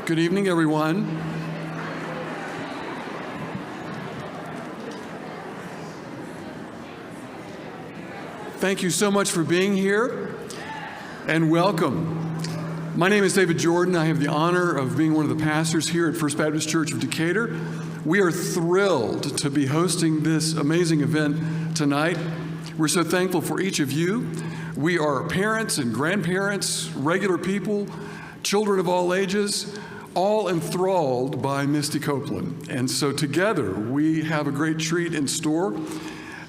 Good evening, everyone. Thank you so much for being here, and welcome. My name is David Jordan. I have the honor of being one of the pastors here at First Baptist Church of Decatur. We are thrilled to be hosting this amazing event tonight. We're so thankful for each of you. We are parents and grandparents, regular people, children of all ages, all enthralled by Misty Copeland. And so together we have a great treat in store.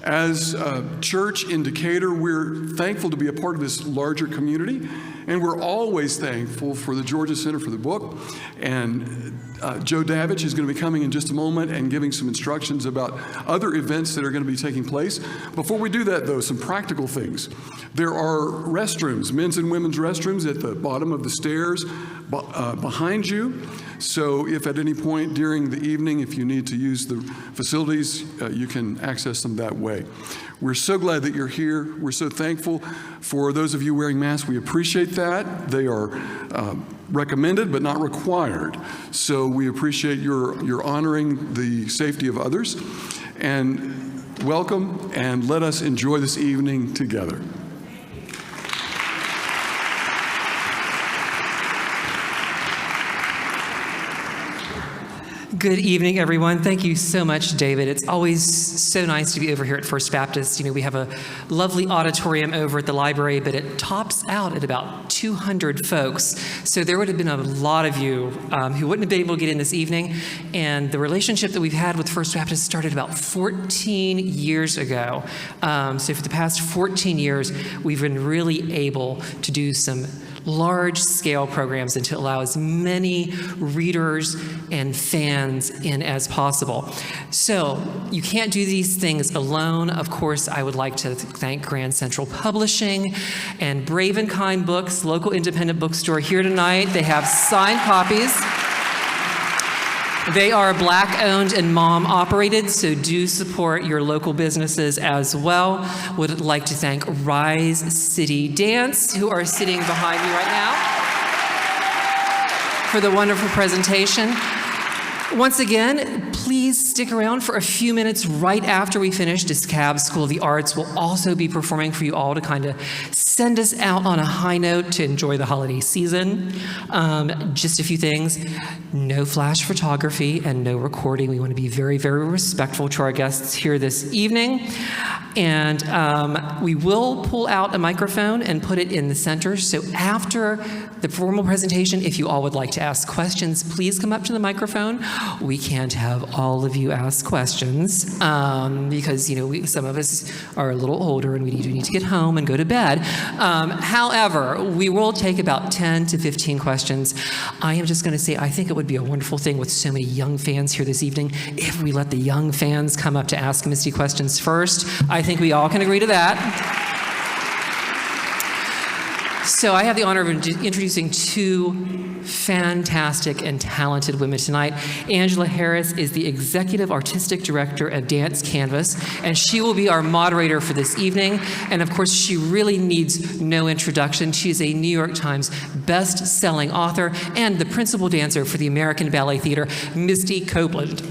As a church in Decatur, we're thankful to be a part of this larger community, and we're always thankful for the Georgia Center for the Book. And Joe Davich is going to be coming in just a moment and giving some instructions about other events that are going to be taking place. Before we do that, though, some practical things. There are restrooms, men's and women's restrooms at the bottom of the stairs behind you. So if at any point during the evening, if you need to use the facilities, you can access them that way. We're so glad that you're here. We're so thankful for those of you wearing masks. We appreciate that. They are recommended but not required. So we appreciate your honoring the safety of others. And welcome, and let us enjoy this evening together. Good evening, everyone. Thank you so much, David. It's always so nice to be over here at First Baptist. You know, we have a lovely auditorium over at the library, but it tops out at about 200 folks. So there would have been a lot of you who wouldn't have been able to get in this evening. And the relationship that we've had with First Baptist started about 14 years ago. So for the past 14 years, we've been really able to do some large-scale programs and to allow as many readers and fans in as possible. So you can't do these things alone. Of course, I would like to thank Grand Central Publishing and Brave and Kind Books, local independent bookstore here tonight. They have signed copies. They are Black-owned and mom-operated, so do support your local businesses as well. Would like to thank Rise City Dance, who are sitting behind me right now, for the wonderful presentation. Once again, please stick around for a few minutes right after we finish. DeKalb School of the Arts will also be performing for you all to kind of send us out on a high note to enjoy the holiday season. Just a few things. No flash photography and no recording. We want to be very, very respectful to our guests here this evening. And we will pull out a microphone and put it in the center. So after the formal presentation, if you all would like to ask questions, please come up to the microphone. We can't have all of you ask questions because, you know, some of us are a little older and we do need to get home and go to bed. However, we will take about 10 to 15 questions. I am just going to say I think it would be a wonderful thing with so many young fans here this evening if we let the young fans come up to ask Misty questions first. I think we all can agree to that. So I have the honor of introducing two fantastic and talented women tonight. Angela Harris is the Executive Artistic Director of Dance Canvas, and she will be our moderator for this evening. And of course, she really needs no introduction. She's a New York Times best-selling author and the principal dancer for the American Ballet Theatre, Misty Copeland.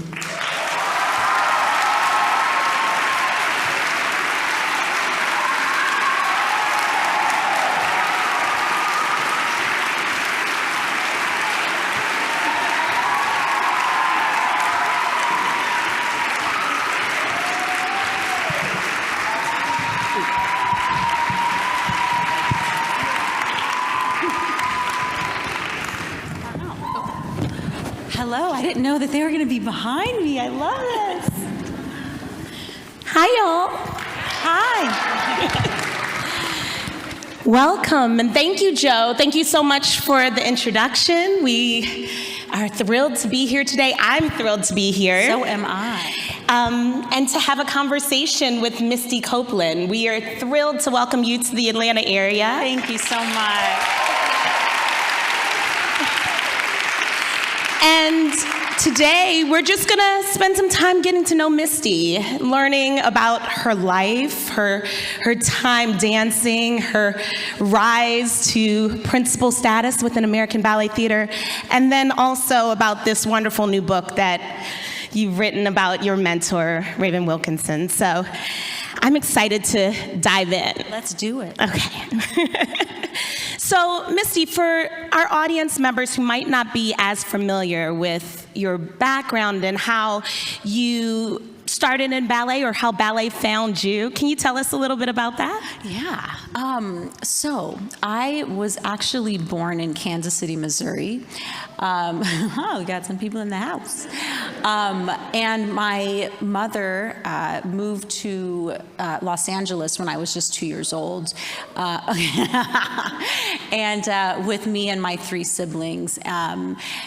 Hello, I didn't know that they were going to be behind me. I love this. Hi, y'all. Hi. Welcome, and thank you, Joe. Thank you so much for the introduction. We are thrilled to be here today. I'm thrilled to be here. So am I. And to have a conversation with Misty Copeland. We are thrilled to welcome you to the Atlanta area. Thank you so much. And today we're just gonna spend some time getting to know Misty, learning about her life, her time dancing, her rise to principal status within American Ballet Theatre, and then also about this wonderful new book that you've written about your mentor, Raven Wilkinson. So I'm excited to dive in. Let's do it. Okay. So, Misty, for our audience members who might not be as familiar with your background and how you started in ballet or how ballet found you, can you tell us a little bit about that? Yeah. So I was actually born in Kansas City, Missouri. We got some people in the house. And my mother moved to Los Angeles when I was just 2 years old. And with me and my 3 siblings.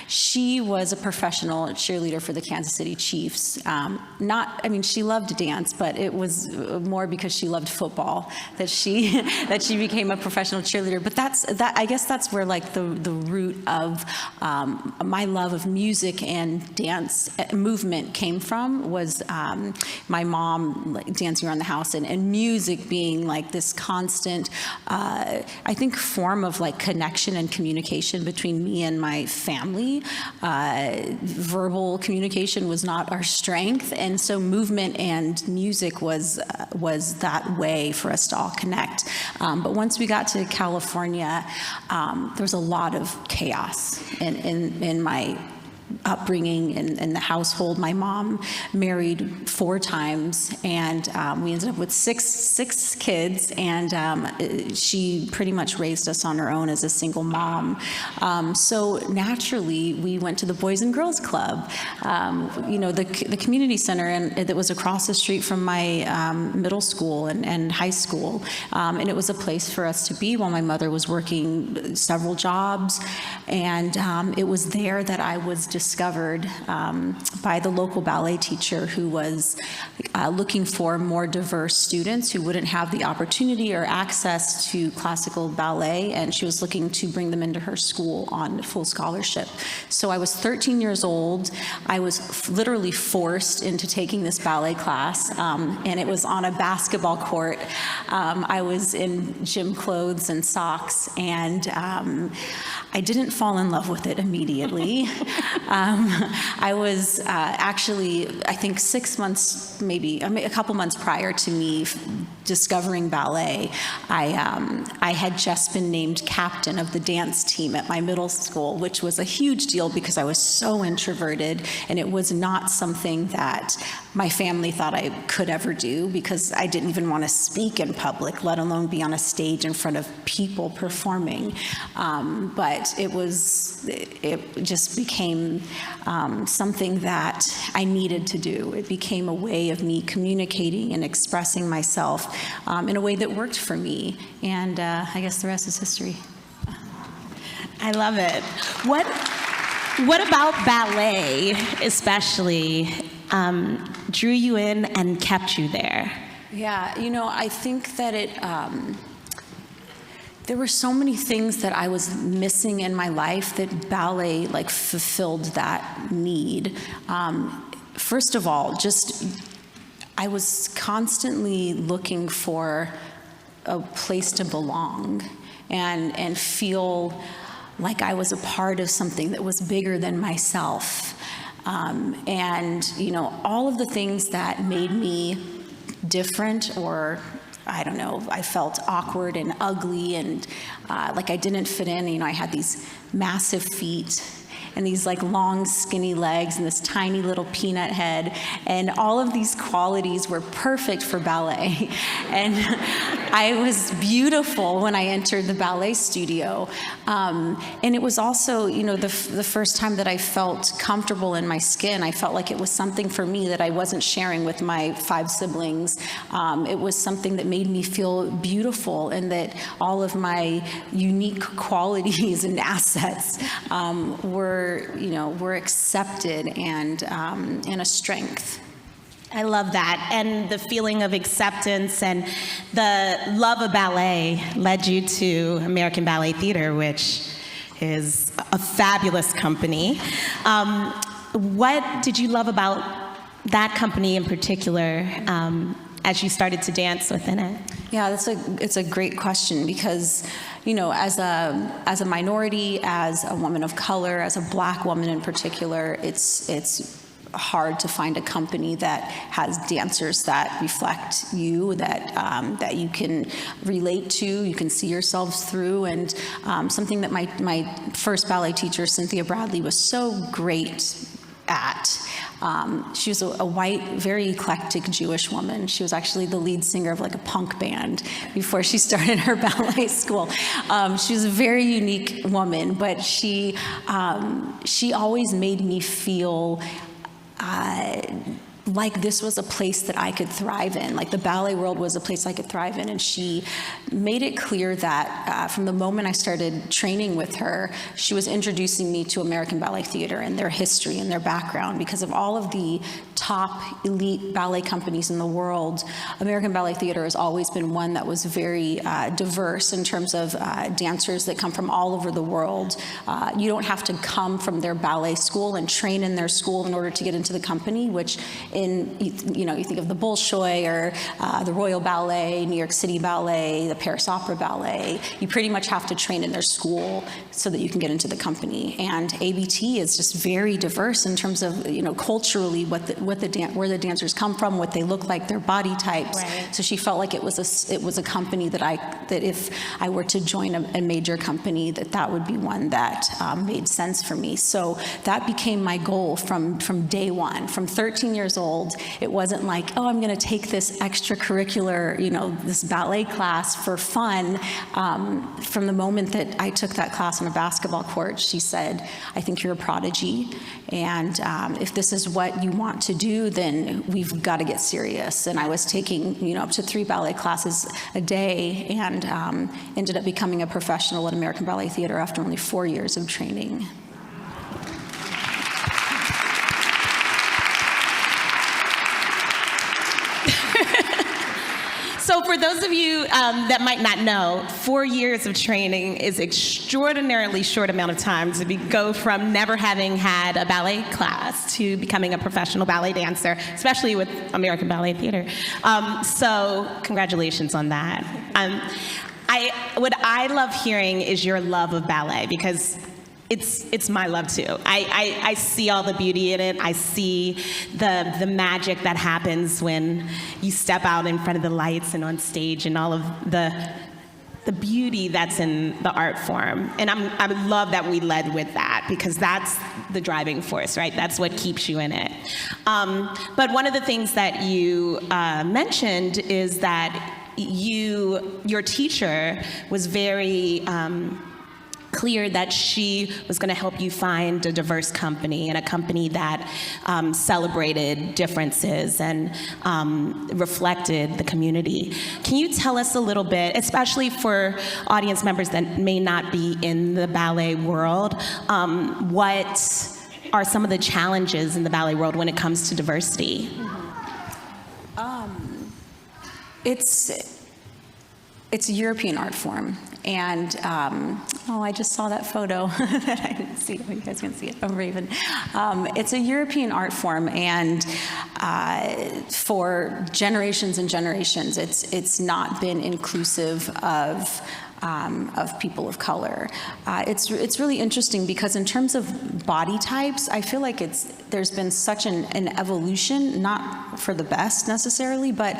She was a professional cheerleader for the Kansas City Chiefs. She loved to dance, but it was more because she loved football that she became a professional cheerleader. But I guess that's where like the root of my love of music and dance movement came from, was my mom like dancing around the house and music being like this constant, I think, form of like connection and communication between me and my family. Verbal communication was not our strength, and so movement and music was that way for us to all connect. But once we got to California, there was a lot of chaos in my upbringing in the household. My mom married 4 times, and we ended up with six kids, and she pretty much raised us on her own as a single mom. So naturally, we went to the Boys and Girls Club, the community center, and that was across the street from my middle school and high school, and it was a place for us to be while my mother was working several jobs, and it was there that I was discovered by the local ballet teacher who was looking for more diverse students who wouldn't have the opportunity or access to classical ballet, and she was looking to bring them into her school on full scholarship. So I was 13 years old. I was literally forced into taking this ballet class, and it was on a basketball court. I was in gym clothes and socks, and I didn't fall in love with it immediately. I was actually, I think 6 months, maybe a couple months prior to me discovering ballet, I had just been named captain of the dance team at my middle school, which was a huge deal because I was so introverted, and it was not something that my family thought I could ever do because I didn't even want to speak in public, let alone be on a stage in front of people performing. But it just became something that I needed to do. It became a way of me communicating and expressing myself in a way that worked for me. And I guess the rest is history. I love it. What about ballet, especially, drew you in and kept you there? Yeah, I think that there were so many things that I was missing in my life that ballet fulfilled that need. First of all, I was constantly looking for a place to belong and feel like I was a part of something that was bigger than myself. And all of the things that made me different, or I don't know, I felt awkward and ugly and like I didn't fit in. I had these massive feet and these long skinny legs and this tiny little peanut head, and all of these qualities were perfect for ballet. And I was beautiful when I entered the ballet studio. And it was also, the first time that I felt comfortable in my skin. I felt like it was something for me that I wasn't sharing with my 5 siblings. It was something that made me feel beautiful, and that all of my unique qualities and assets were accepted and a strength. I love that. And the feeling of acceptance and the love of ballet led you to American Ballet Theatre, which is a fabulous company. What did you love about that company in particular as you started to dance within it? Yeah, it's a great question because, as a minority, as a woman of color, as a Black woman in particular, it's hard to find a company that has dancers that reflect you, that you can relate to, you can see yourselves through, and something that my first ballet teacher, Cynthia Bradley, was so great at. She was a white, very eclectic Jewish woman. She was actually the lead singer of like a punk band before she started her ballet school. She was a very unique woman, but she always made me feel like this was a place that I could thrive in, like the ballet world was a place I could thrive in. And she made it clear that from the moment I started training with her, she was introducing me to American Ballet Theatre and their history and their background. Because of all of the top elite ballet companies in the world, American Ballet Theatre has always been one that was very diverse in terms of dancers that come from all over the world. You don't have to come from their ballet school and train in their school in order to get into the company, which you think of the Bolshoi or the Royal Ballet, New York City Ballet, the Paris Opera Ballet. You pretty much have to train in their school so that you can get into the company. And ABT is just very diverse in terms of culturally where the dancers come from, what they look like, their body types. Right. So she felt like it was a company that if I were to join a major company, that would be one that made sense for me. So that became my goal from day one. From 13 years old, it wasn't like, oh, I'm going to take this extracurricular, this ballet class for fun. From the moment that I took that class on a basketball court, she said, I think you're a prodigy, and if this is what you want to do, then we've got to get serious. And I was taking, up to 3 ballet classes a day, and ended up becoming a professional at American Ballet Theatre after only 4 years of training. So for those of you that might not know, 4 years of training is extraordinarily short amount of time to go from never having had a ballet class to becoming a professional ballet dancer, especially with American Ballet Theatre. So congratulations on that. What I love hearing is your love of ballet, because it's my love too. I see all the beauty in it. I see the magic that happens when you step out in front of the lights and on stage, and all of the beauty that's in the art form. And I love that we led with that, because that's the driving force, right? That's what keeps you in it. But one of the things that you mentioned is that your teacher was very clear that she was going to help you find a diverse company, and a company that celebrated differences and reflected the community. Can you tell us a little bit, especially for audience members that may not be in the ballet world, what are some of the challenges in the ballet world when it comes to diversity? It's a European art form, and I just saw that photo that I didn't see. Oh, you guys can see it. Oh, Raven. It's a European art form, and for generations and generations, it's not been inclusive of people of color. It's really interesting, because in terms of body types, I feel like there's been such an evolution, not for the best necessarily, but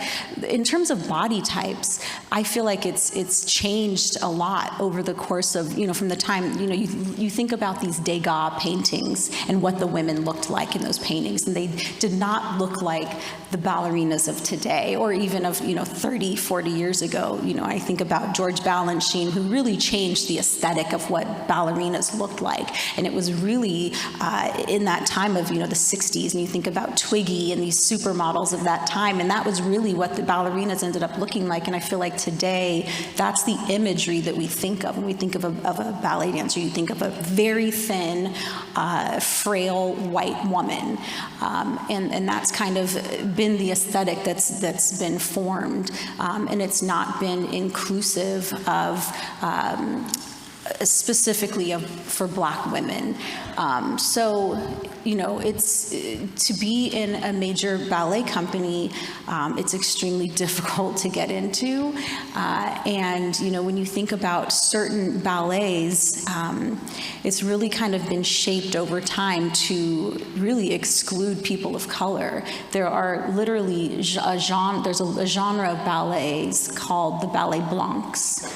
in terms of body types, I feel like it's changed a lot over the course of, from the time, you think about these Degas paintings and what the women looked like in those paintings, and they did not look like the ballerinas of today, or even of, 30, 40 years ago. I think about George Balanchine, who really changed the aesthetic of what ballerinas looked like. And it was really in that time of, the 60s, and you think about Twiggy and these supermodels of that time, and that was really what the ballerinas ended up looking like. And I feel like today, that's the imagery that we think of when we think of a ballet dancer. You think of a very thin, frail white woman. And that's kind of been the aesthetic that's been formed. And it's not been inclusive of specifically for Black women. So, it's to be in a major ballet company, it's extremely difficult to get into. And, when you think about certain ballets, it's really kind of been shaped over time to really exclude people of color. There are literally there's a genre of ballets called the ballet blancs,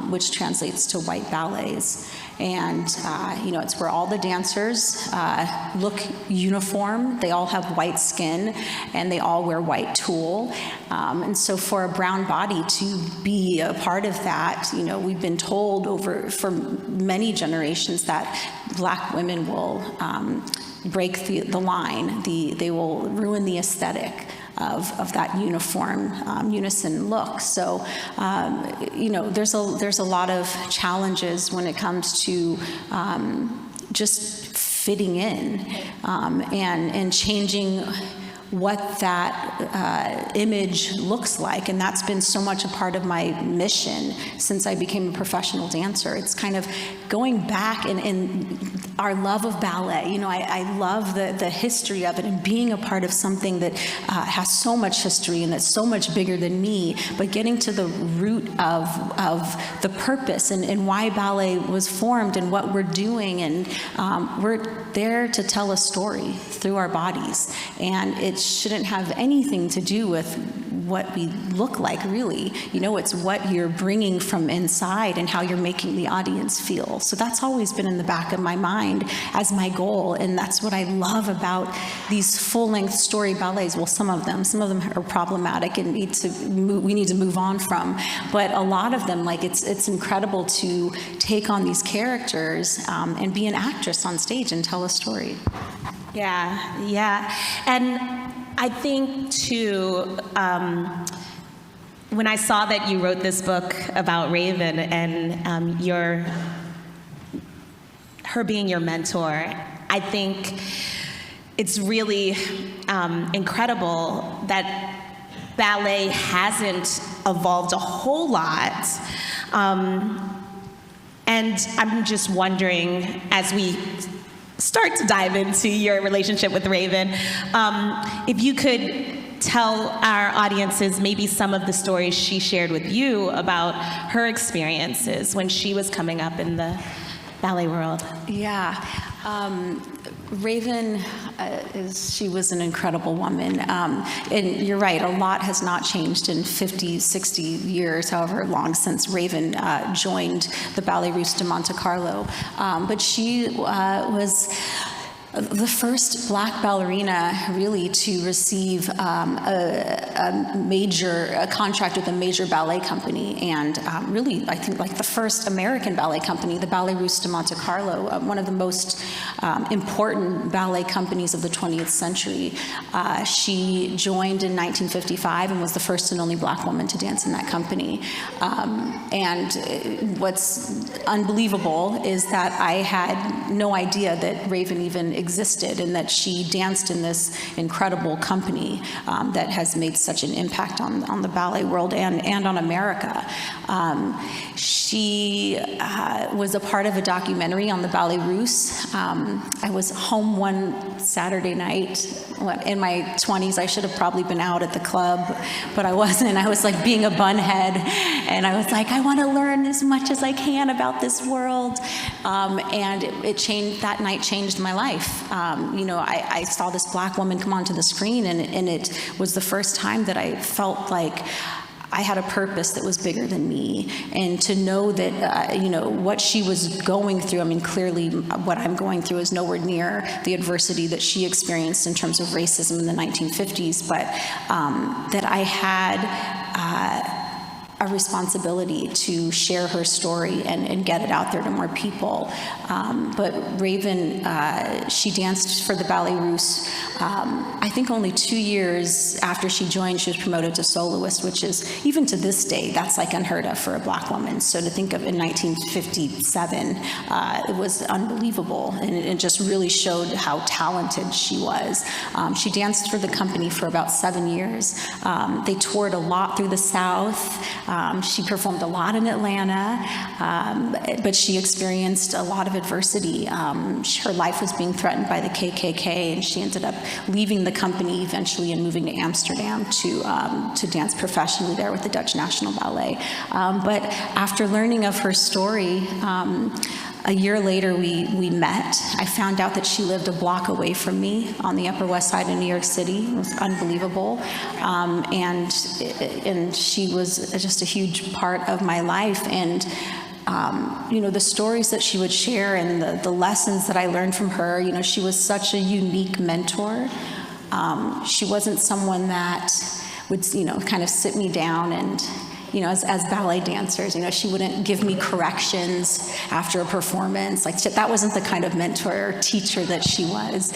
which translates to white ballets. And, it's where all the dancers look uniform. They all have white skin, and they all wear white tulle. And so for a brown body to be a part of that, we've been told for many generations that Black women will break the line. They will ruin the aesthetic of that uniform, unison look. So, there's a lot of challenges when it comes to just fitting in and changing what that image looks like. And that's been so much a part of my mission since I became a professional dancer. It's kind of going back in our love of ballet. I love the history of it and being a part of something that has so much history and that's so much bigger than me, but getting to the root of the purpose and why ballet was formed and what we're doing. And we're there to tell a story through our bodies. And it shouldn't have anything to do with what we look like, really. It's what you're bringing from inside and how you're making the audience feel. So that's always been in the back of my mind as my goal, and that's what I love about these full-length story ballets. Well, some of them are problematic and we need to move on from, but a lot of them, it's incredible to take on these characters and be an actress on stage and tell a story. Yeah. And I think, too, when I saw that you wrote this book about Raven and her being your mentor, I think it's really incredible that ballet hasn't evolved a whole lot. And I'm just wondering, as we start to dive into your relationship with Raven, if you could tell our audiences maybe some of the stories she shared with you about her experiences when she was coming up in the ballet world. Yeah. Raven, she was an incredible woman. And you're right, a lot has not changed in 50, 60 years, however long since Raven joined the Ballet Russe de Monte Carlo. But she was the first Black ballerina really to receive a contract with a major ballet company, and really I think the first American ballet company, the Ballet Russe de Monte Carlo, one of the most important ballet companies of the 20th century. She joined in 1955 and was the first and only Black woman to dance in that company. And what's unbelievable is that I had no idea that Raven even existed and that she danced in this incredible company that has made such an impact on the ballet world and on America. She was a part of a documentary on the Ballet Russe. I was home one Saturday night in my 20s. I should have probably been out at the club, but I wasn't. I was being a bunhead, and I was I want to learn as much as I can about this world. And it changed. That night changed my life. I saw this Black woman come onto the screen, and it was the first time that I felt like I had a purpose that was bigger than me. And to know that, what she was going through, clearly what I'm going through is nowhere near the adversity that she experienced in terms of racism in the 1950s, but that I had a responsibility to share her story and get it out there to more people. But Raven, she danced for the Ballet Russe. I think only 2 years after she joined, she was promoted to soloist, which is, even to this day, that's unheard of for a Black woman. So to think of in 1957, it was unbelievable. And it just really showed how talented she was. She danced for the company for about 7 years. They toured a lot through the South. She performed a lot in Atlanta, but she experienced a lot of adversity. Her life was being threatened by the KKK, and she ended up leaving the company eventually and moving to Amsterdam to dance professionally there with the Dutch National Ballet. But after learning of her story, a year later, we met. I found out that she lived a block away from me on the Upper West Side of New York City. It was unbelievable. And she was just a huge part of my life. And the stories that she would share and the lessons that I learned from her, she was such a unique mentor. She wasn't someone that would, kind of sit me down and, as ballet dancers, she wouldn't give me corrections after a performance. Like, that wasn't the kind of mentor or teacher that she was.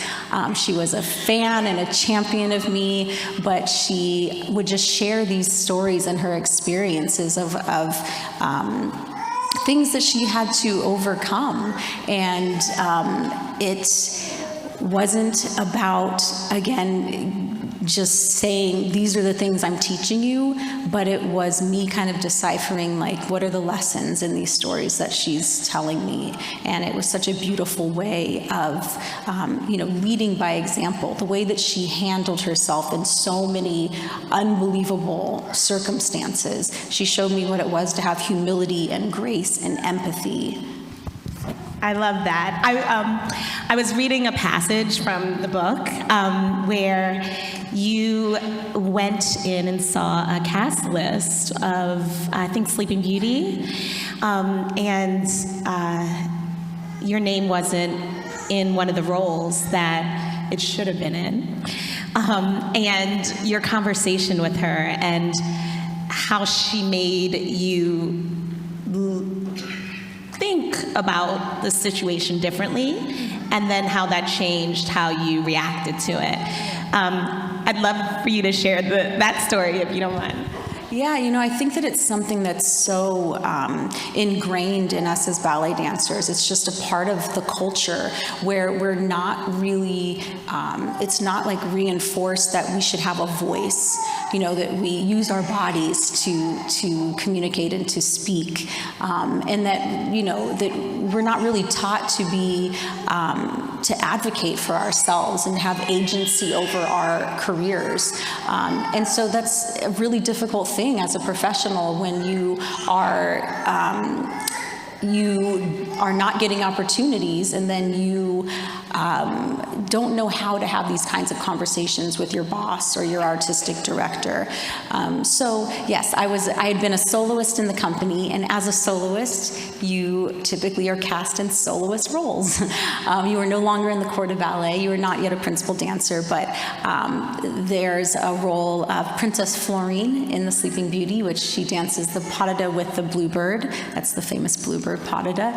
She was a fan and a champion of me, but she would just share these stories and her experiences of things that she had to overcome. And it wasn't about, again, just saying, these are the things I'm teaching you, but it was me kind of deciphering, like, what are the lessons in these stories that she's telling me? And it was such a beautiful way of, leading by example, the way that she handled herself in so many unbelievable circumstances. She showed me what it was to have humility and grace and empathy. I love that. I was reading a passage from the book where you went in and saw a cast list of, I think, Sleeping Beauty, and your name wasn't in one of the roles that it should have been in. And your conversation with her and how she made you think about the situation differently, and then how that changed how you reacted to it. I'd love for you to share that story, if you don't mind. Yeah, I think that it's something that's so ingrained in us as ballet dancers. It's just a part of the culture where we're not really, it's not like reinforced that we should have a voice, that we use our bodies to communicate and to speak, and that, that we're not really taught to be, to advocate for ourselves and have agency over our careers. And so that's a really difficult thing as a professional when you are not getting opportunities, and then you don't know how to have these kinds of conversations with your boss or your artistic director. So yes, I had been a soloist in the company, and as a soloist, you typically are cast in soloist roles. You are no longer in the corps de ballet. You are not yet a principal dancer, but there's a role of Princess Florine in The Sleeping Beauty, which she dances the pas de deux with the bluebird. That's the famous bluebird pas de deux.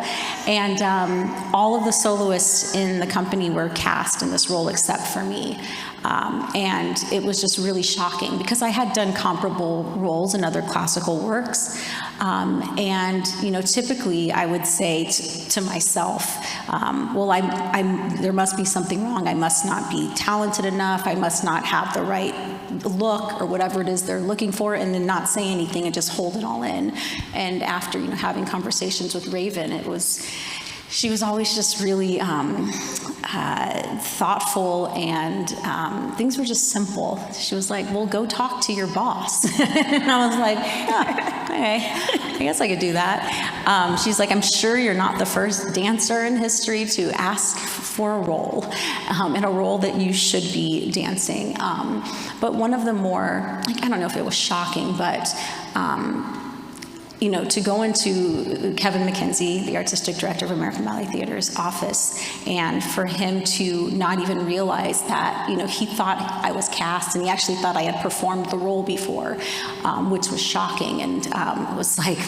And all of the soloists in the company were cast in this role except for me. And it was just really shocking because I had done comparable roles in other classical works. And, typically I would say to myself, there must be something wrong. I must not be talented enough. I must not have the right look or whatever it is they're looking for, and then not say anything and just hold it all in. And after, having conversations with Raven, she was always just really thoughtful, and things were just simple. She was like, well, go talk to your boss. And I was like, okay, I guess I could do that. She's like, I'm sure you're not the first dancer in history to ask for a role, in a role that you should be dancing. But one of the more, I don't know if it was shocking, but to go into Kevin McKenzie, the artistic director of American Ballet Theatre's office, and for him to not even realize that, he thought I was cast, and he actually thought I had performed the role before, which was shocking, and was like,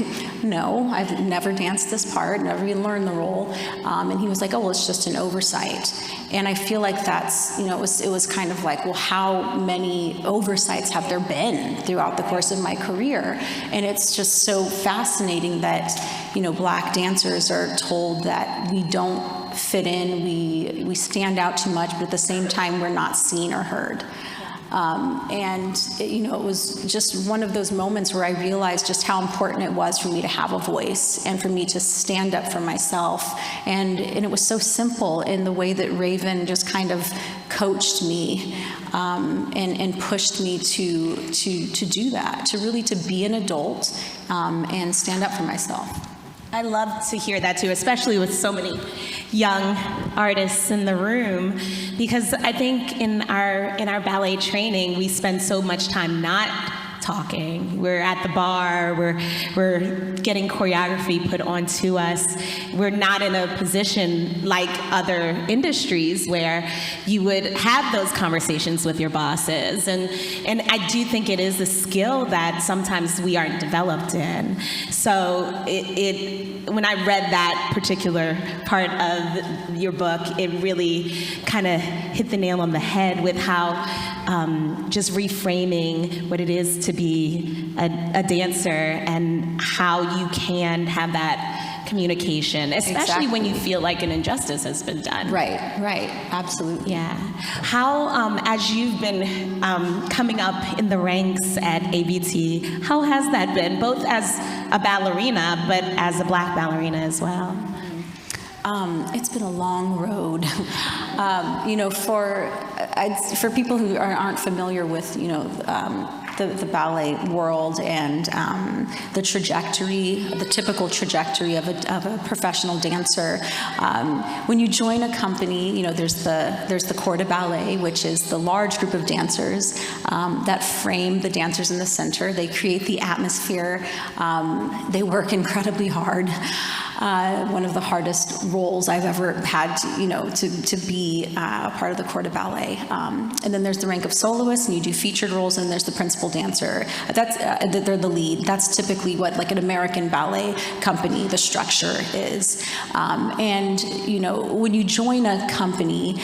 no, I've never danced this part, never even learned the role, and he was like, oh, well, it's just an oversight. And I feel like that's, it was kind of like, well, how many oversights have there been throughout the course of my career? And it's just so fascinating that, Black dancers are told that we don't fit in, we stand out too much, but at the same time, we're not seen or heard. It was just one of those moments where I realized just how important it was for me to have a voice and for me to stand up for myself. And it was so simple in the way that Raven just kind of coached me and pushed me to do that, to be an adult and stand up for myself. I love to hear that too, especially with so many young artists in the room, because I think in our ballet training we spend so much time not talking. We're at the bar, we're getting choreography put onto us. We're not in a position like other industries where you would have those conversations with your bosses. And I do think it is a skill that sometimes we aren't developed in. So when I read that particular part of your book, it really kind of hit the nail on the head with how just reframing what it is to be a dancer and how you can have that communication, especially when you feel like an injustice has been done. Right, absolutely. Yeah. How, as you've been coming up in the ranks at ABT, how has that been, both as a ballerina, but as a Black ballerina as well? It's been a long road. For people who aren't familiar with, the ballet world and the trajectory, the typical trajectory of a professional dancer. When you join a company, there's the corps de ballet, which is the large group of dancers that frame the dancers in the center. They create the atmosphere. They work incredibly hard. One of the hardest roles I've ever had to be a part of the corps de ballet. And then there's the rank of soloists, and you do featured roles, and there's the principal dancer. They're the lead. That's typically what, like an American ballet company, the structure is. When you join a company,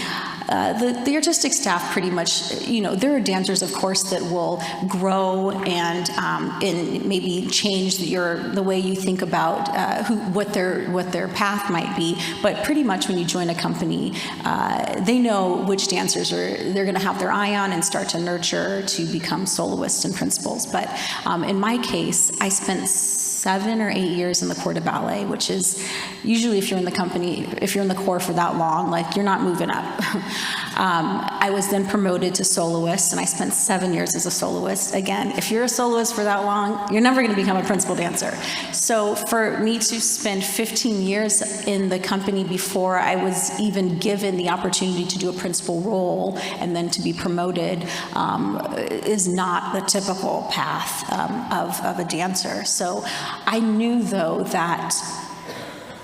the artistic staff pretty much, there are dancers, of course, that will grow and maybe change the way you think about what their path might be. But pretty much when you join a company, they know which dancers they're going to have their eye on and start to nurture to become soloists and principals. But in my case, I spent 7 or 8 years in the corps de ballet, which is usually, if you're in the corps for that long, like, you're not moving up. I was then promoted to soloist, and I spent 7 years as a soloist. Again, if you're a soloist for that long, you're never going to become a principal dancer. So for me to spend 15 years in the company before I was even given the opportunity to do a principal role and then to be promoted is not the typical path of a dancer. So I knew, though, that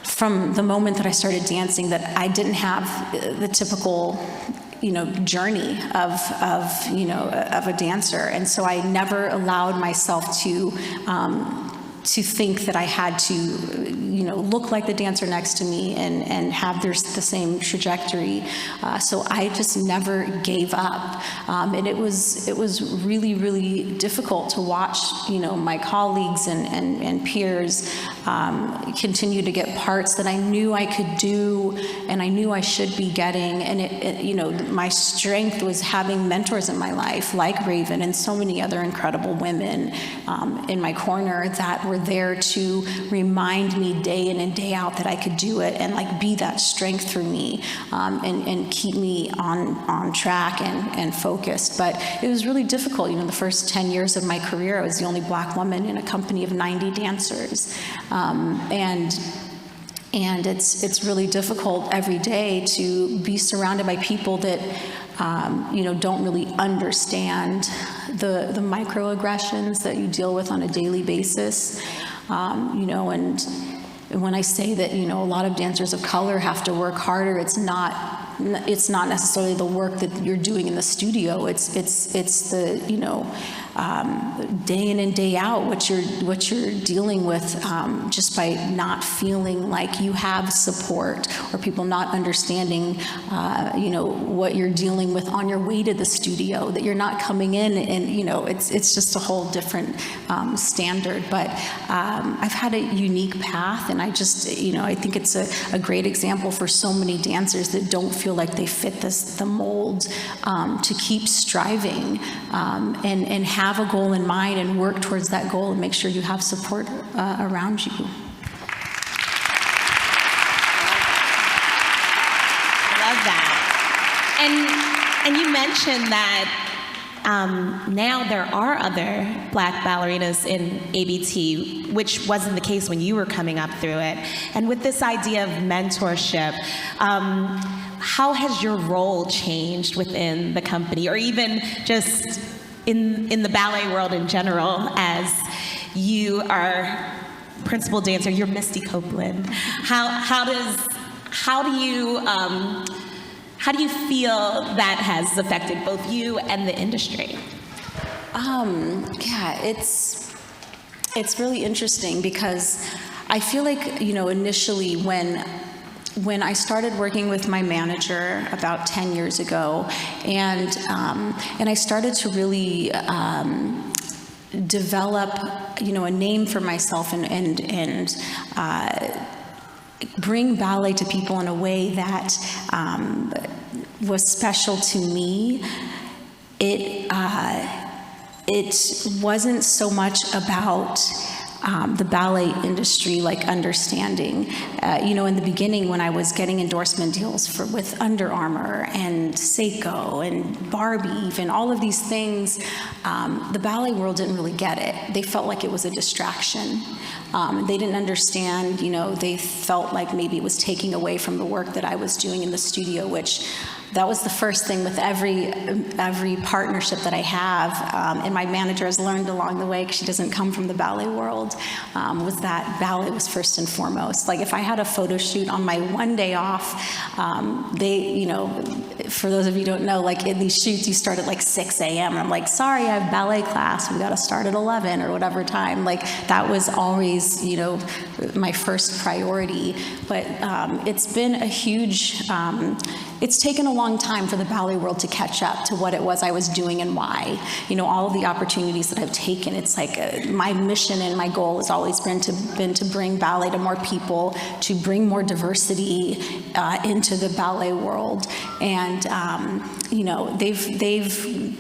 from the moment that I started dancing, that I didn't have the typical, journey of a dancer, and so I never allowed myself to think that I had to, look like the dancer next to me and have the same trajectory. So I just never gave up. And it was really, really difficult to watch, my colleagues and peers continue to get parts that I knew I could do and I knew I should be getting. And my strength was having mentors in my life, like Raven and so many other incredible women in my corner that were there to remind me day in and day out that I could do it and be that strength for me and keep me on track and focused. But it was really difficult. The first 10 years of my career, I was the only Black woman in a company of 90 dancers. And it's really difficult every day to be surrounded by people that don't really understand the microaggressions that you deal with on a daily basis. And when I say that, a lot of dancers of color have to work harder, it's not necessarily the work that you're doing in the studio. It's the, day in and day out what you're dealing with, just by not feeling like you have support, or people not understanding what you're dealing with on your way to the studio, that you're not coming in and it's just a whole different standard. But I've had a unique path, and I just I think it's a great example for so many dancers that don't feel like they fit the mold, to keep striving, and have a goal in mind and work towards that goal, and make sure you have support around you. I love that. And you mentioned that now there are other Black ballerinas in ABT, which wasn't the case when you were coming up through it. And with this idea of mentorship, how has your role changed within the company, or even just in the ballet world in general, as you are principal dancer? You're Misty Copeland. How do you feel that has affected both you and the industry? Yeah, it's really interesting, because I feel like, initially when I started working with my manager about 10 years ago, and I started to really develop, a name for myself, and bring ballet to people in a way that was special to me. It wasn't so much about the ballet industry, like understanding. In the beginning, when I was getting endorsement deals with Under Armour and Seiko and Barbie, even all of these things, the ballet world didn't really get it. They felt like it was a distraction. They didn't understand, they felt like maybe it was taking away from the work that I was doing in the studio, which that was the first thing with every partnership that I have, and my manager has learned along the way, because she doesn't come from the ballet world, was that ballet was first and foremost. Like, if I had a photo shoot on my one day off, for those of you who don't know, like, in these shoots you start at like 6 a.m. and I'm like, sorry, I have ballet class, we got to start at 11 or whatever time. Like, that was always my first priority. But it's been a huge, it's taken a long time for the ballet world to catch up to what it was I was doing and why. All of the opportunities that I've taken, it's like my mission and my goal has always been to bring ballet to more people, to bring more diversity into the ballet world. And they've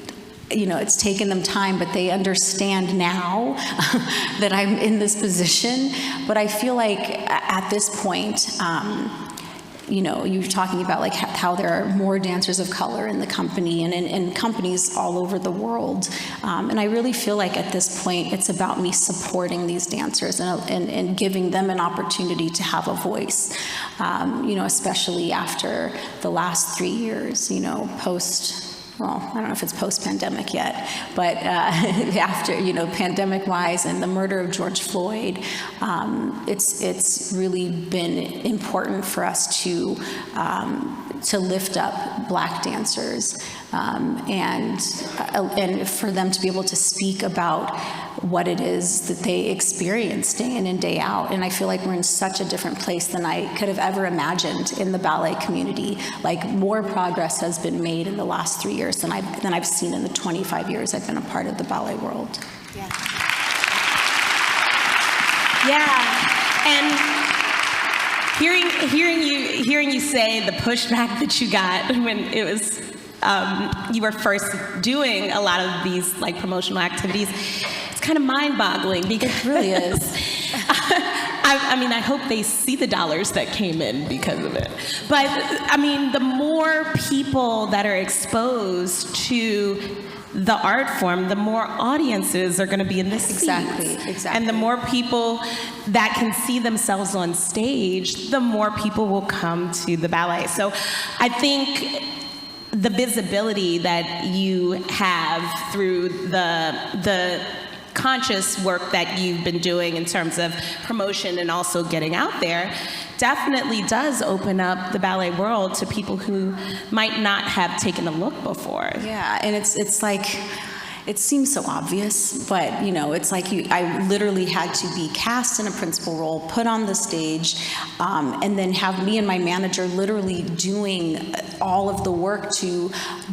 it's taken them time, but they understand now that I'm in this position. But I feel like at this point, you're talking about like how there are more dancers of color in the company and in companies all over the world. And I really feel like at this point, it's about me supporting these dancers and giving them an opportunity to have a voice, especially after the last 3 years, I don't know if it's post-pandemic yet, but after, pandemic-wise and the murder of George Floyd, it's really been important for us to lift up Black dancers, and for them to be able to speak about what it is that they experience day in and day out. And I feel like we're in such a different place than I could have ever imagined in the ballet community. Like, more progress has been made in the last 3 years than I've seen in the 25 years I've been a part of the ballet world. Yeah. And hearing you say the pushback that you got when it was you were first doing a lot of these like promotional activities, it's kind of mind-boggling, because it really is. I hope they see the dollars that came in because of it. But the more people that are exposed to the art form, the more audiences are going to be in this Exactly. And the more people that can see themselves on stage, the more people will come to the ballet. So I think the visibility that you have through the conscious work that you've been doing in terms of promotion and also getting out there definitely does open up the ballet world to people who might not have taken a look before. Yeah, and it's like, it seems so obvious, but it's like I literally had to be cast in a principal role, put on the stage, and then have me and my manager literally doing all of the work to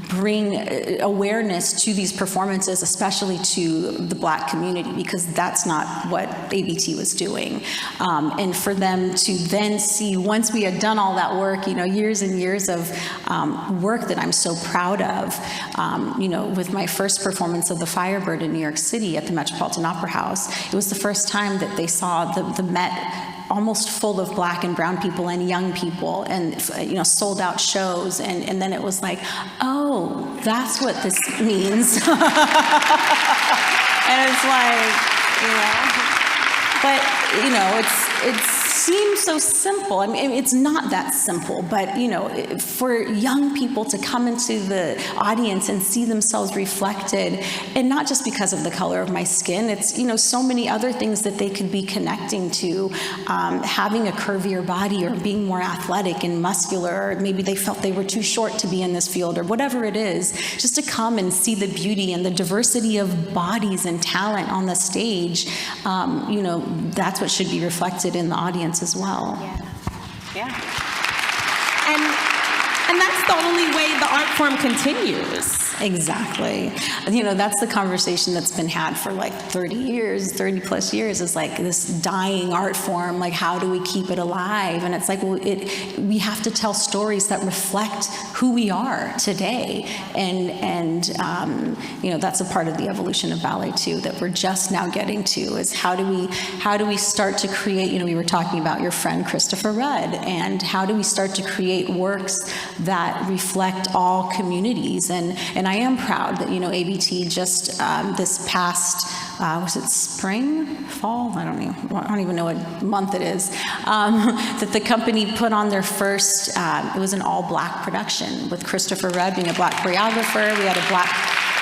bring awareness to these performances, especially to the Black community, because that's not what ABT was doing. And for them to then see, once we had done all that work, years and years of work that I'm so proud of, with my first performance of The Firebird in New York City at the Metropolitan Opera House, it was the first time that they saw the Met almost full of Black and brown people and young people, and sold out shows, and then it was like, oh, that's what this means. And it's like, but it seems so simple. I mean, it's not that simple, but for young people to come into the audience and see themselves reflected, and not just because of the color of my skin, it's so many other things that they could be connecting to, having a curvier body or being more athletic and muscular, or maybe they felt they were too short to be in this field, or whatever it is, just to come and see the beauty and the diversity of bodies and talent on the stage, that's what should be reflected in the audience as well. Yeah. And that's the only way the art form continues. Exactly. That's the conversation that's been had for like 30 plus years, is like this dying art form, like how do we keep it alive? And it's like, well, we have to tell stories that reflect who we are today. And that's a part of the evolution of ballet too, that we're just now getting to, is how do we start to create, we were talking about your friend Christopher Rudd, and how do we start to create works that reflect all communities? And I am proud that, ABT just this past, was it spring, fall? I don't even know what month it is, that the company put on their first, it was an all-Black production, with Christopher Rudd being a Black choreographer. We had a Black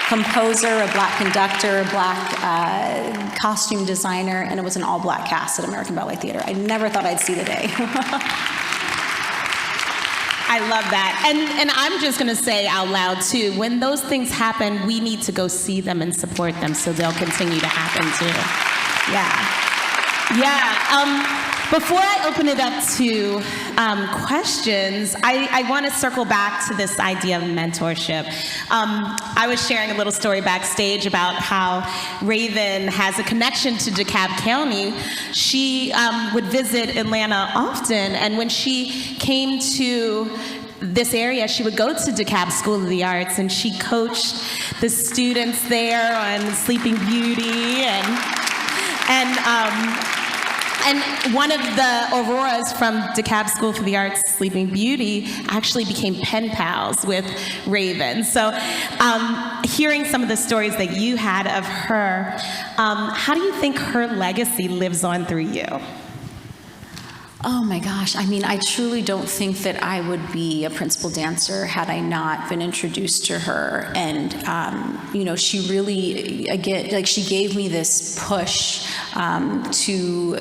composer, a Black conductor, a Black costume designer, and it was an all-Black cast at American Ballet Theatre. I never thought I'd see the day. I love that. And I'm just going to say out loud, too, when those things happen, we need to go see them and support them, so they'll continue to happen, too. Yeah. Before I open it up to questions, I want to circle back to this idea of mentorship. I was sharing a little story backstage about how Raven has a connection to DeKalb County. She would visit Atlanta often, and when she came to this area, she would go to DeKalb School of the Arts, and she coached the students there on Sleeping Beauty, and one of the Auroras from DeKalb School for the Arts, Sleeping Beauty, actually became pen pals with Raven. So hearing some of the stories that you had of her, how do you think her legacy lives on through you? Oh my gosh. I mean, I truly don't think that I would be a principal dancer had I not been introduced to her. And, she really, again, like, she gave me this push to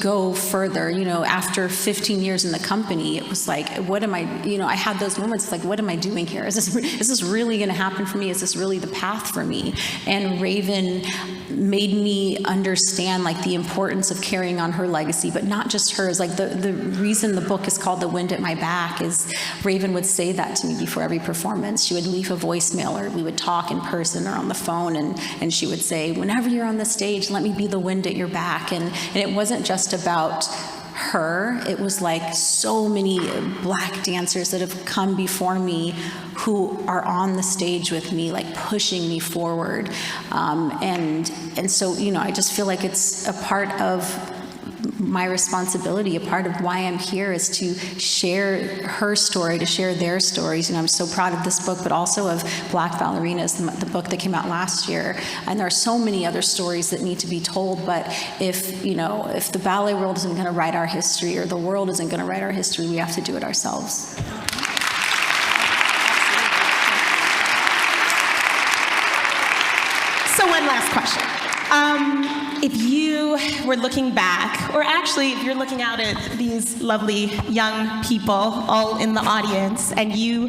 go further. After 15 years in the company, it was like, what am I, I had those moments like, what am I doing here? Is this really going to happen for me? Is this really the path for me? And Raven made me understand, like, the importance of carrying on her legacy, but not just hers. Like, the reason the book is called The Wind at My Back is Raven would say that to me before every performance. She would leave a voicemail, or we would talk in person or on the phone, and she would say, whenever you're on the stage, let me be the wind at your back. And it wasn't just about her. It was like so many Black dancers that have come before me who are on the stage with me, like pushing me forward. And so, I just feel like it's a part of my responsibility, a part of why I'm here, is to share her story, to share their stories. I'm so proud of this book, but also of Black Ballerinas, the book that came out last year. And there are so many other stories that need to be told, but if the ballet world isn't going to write our history, or the world isn't going to write our history, we have to do it ourselves. So one last question. If you were looking back, or actually if you're looking out at these lovely young people all in the audience, and you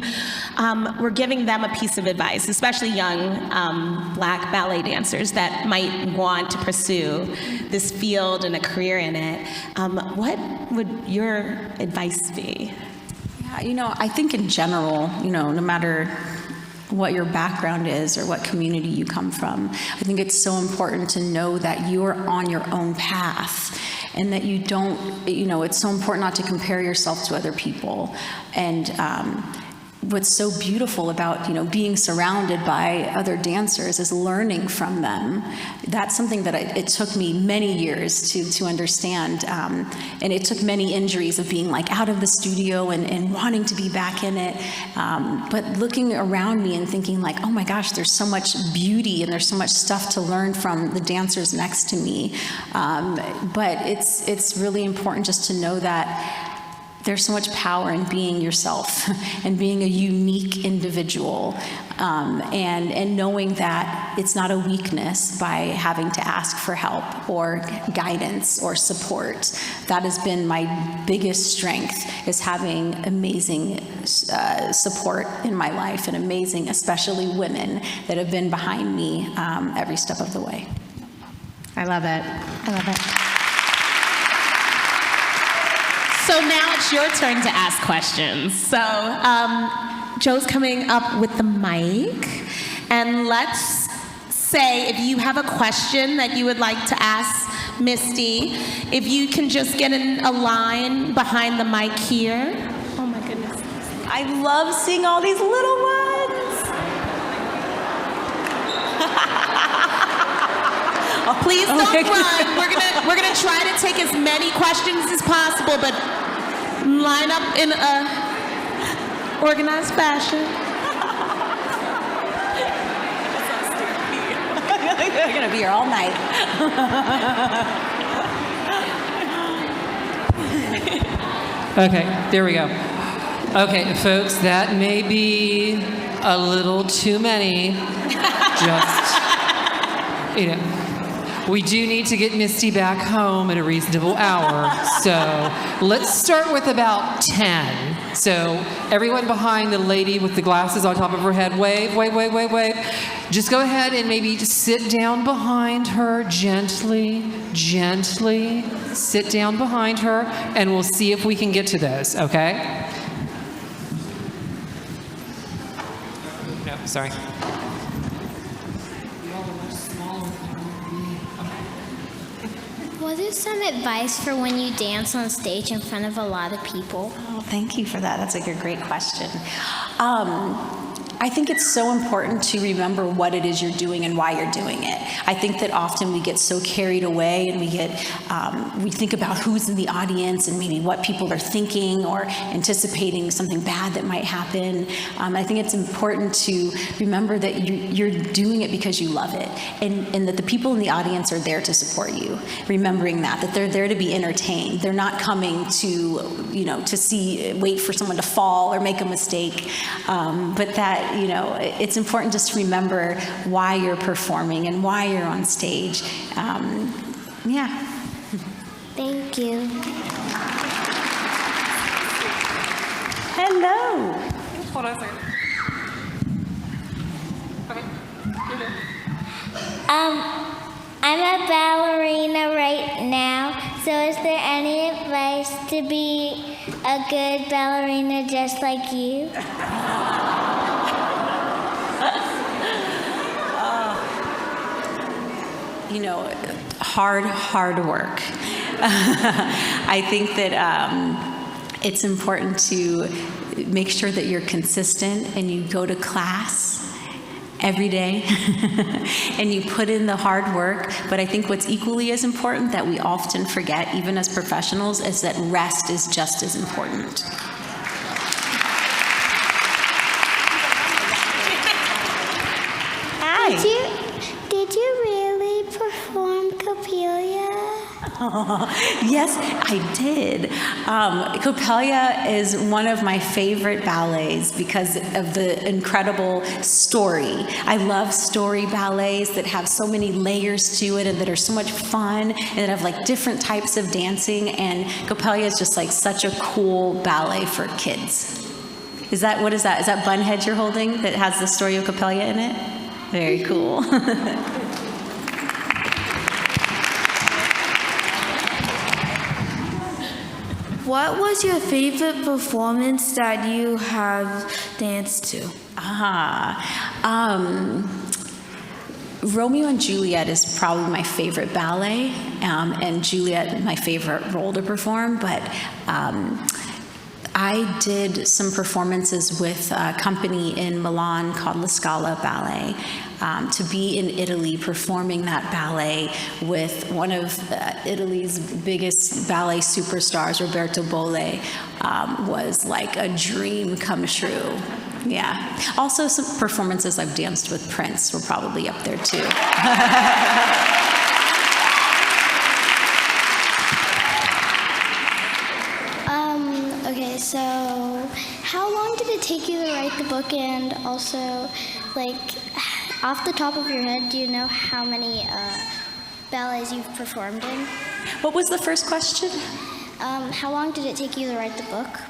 were giving them a piece of advice, especially young Black ballet dancers that might want to pursue this field and a career in it, what would your advice be? Yeah, I think in general, no matter what your background is or what community you come from, I think it's so important to know that you're on your own path and that you don't, it's so important not to compare yourself to other people. And what's so beautiful about, being surrounded by other dancers is learning from them. That's something that it took me many years to understand. And it took many injuries of being like out of the studio and wanting to be back in it. But looking around me and thinking like, oh my gosh, there's so much beauty and there's so much stuff to learn from the dancers next to me. But it's really important just to know that there's so much power in being yourself and being a unique individual, and knowing that it's not a weakness by having to ask for help or guidance or support. That has been my biggest strength, is having amazing support in my life, and amazing, especially women that have been behind me every step of the way. I love it. I love it. So now it's your turn to ask questions. So Joe's coming up with the mic. And let's say if you have a question that you would like to ask Misty, if you can just get in a line behind the mic here. Oh my goodness. I love seeing all these little ones. Please don't run. We're gonna try to take as many questions as possible, but line up in a organized fashion. We're gonna be here all night. Okay, there we go. Okay, folks, that may be a little too many. Just, we do need to get Misty back home at a reasonable hour. So let's start with about 10. So everyone behind the lady with the glasses on top of her head, wave, wave, wave, wave, wave. Just go ahead and maybe just sit down behind her gently, gently. Sit down behind her, and we'll see if we can get to those, okay? No, sorry. What is some advice for when you dance on stage in front of a lot of people? Oh, thank you for that. That's a great question. I think it's so important to remember what it is you're doing and why you're doing it. I think that often we get so carried away and we think about who's in the audience and maybe what people are thinking or anticipating something bad that might happen. I think it's important to remember that you're doing it because you love it, and that the people in the audience are there to support you. Remembering that they're there to be entertained. They're not coming to, wait for someone to fall or make a mistake, but that, it's important just to remember why you're performing and why you're on stage. Yeah. Thank you. Hello. Hold on a second. Okay. I'm a ballerina right now, so is there any advice to be a good ballerina just like you? Hard work. I think that it's important to make sure that you're consistent and you go to class every day and you put in the hard work. But I think what's equally as important that we often forget, even as professionals, is that rest is just as important. Hi. Did you really perform Coppelia? Yes, I did. Coppelia is one of my favorite ballets because of the incredible story. I love story ballets that have so many layers to it and that are so much fun and that have like different types of dancing. And Coppelia is just like such a cool ballet for kids. What is that? Is that Bunhead you're holding that has the story of Coppelia in it? Very cool. What was your favorite performance that you have danced to? Romeo and Juliet is probably my favorite ballet, and Juliet my favorite role to perform, but I did some performances with a company in Milan called La Scala Ballet. To be in Italy performing that ballet with one of Italy's biggest ballet superstars, Roberto Bolle, was like a dream come true. Yeah. Also, some performances I've danced with Prince were probably up there too. Okay, so how long did it take you to write the book? And also, like, off the top of your head, do you know how many ballets you've performed in? What was the first question? How long did it take you to write the book?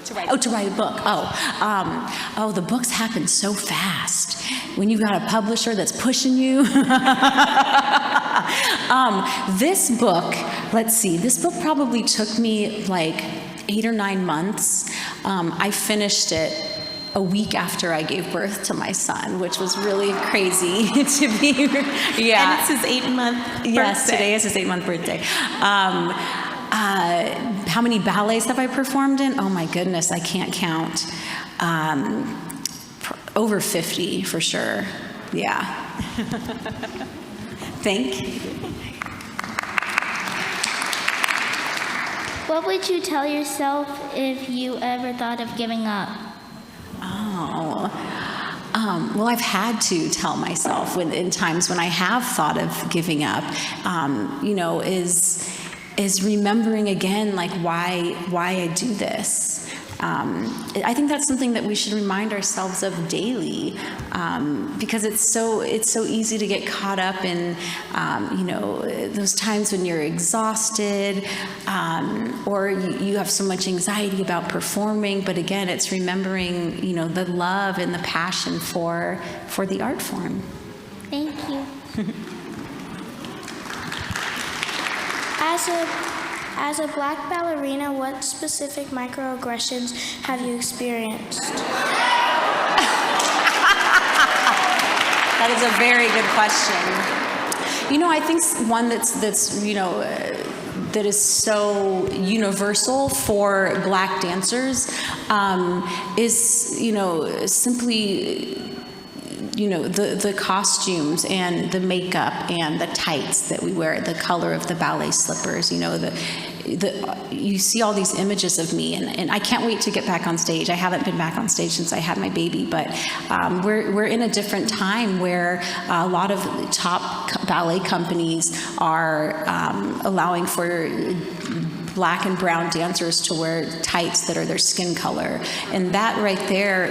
To write a book. The books happen so fast when you've got a publisher that's pushing you. This book, this book probably took me like 8 or 9 months. I finished it a week after I gave birth to my son, which was really crazy to be. Yeah. And it's his 8-month birthday. Yes, today is his 8-month birthday. How many ballets have I performed in? Oh my goodness, I can't count. Over 50 for sure. Yeah. Thank you. What would you tell yourself if you ever thought of giving up? Well, I've had to tell myself in times when I have thought of giving up, is remembering again, like why I do this. I think that's something that we should remind ourselves of daily, because it's so easy to get caught up in, those times when you're exhausted, or you have so much anxiety about performing. But again, it's remembering, the love and the passion for the art form. Thank you. As a black ballerina, what specific microaggressions have you experienced? That is a very good question. I think one that is so universal for black dancers is, simply the costumes and the makeup and the tights that we wear, the color of the ballet slippers, you see all these images of me, and I can't wait to get back on stage. I haven't been back on stage since I had my baby, but we're in a different time where a lot of top ballet companies are allowing for black and brown dancers to wear tights that are their skin color, and that right there,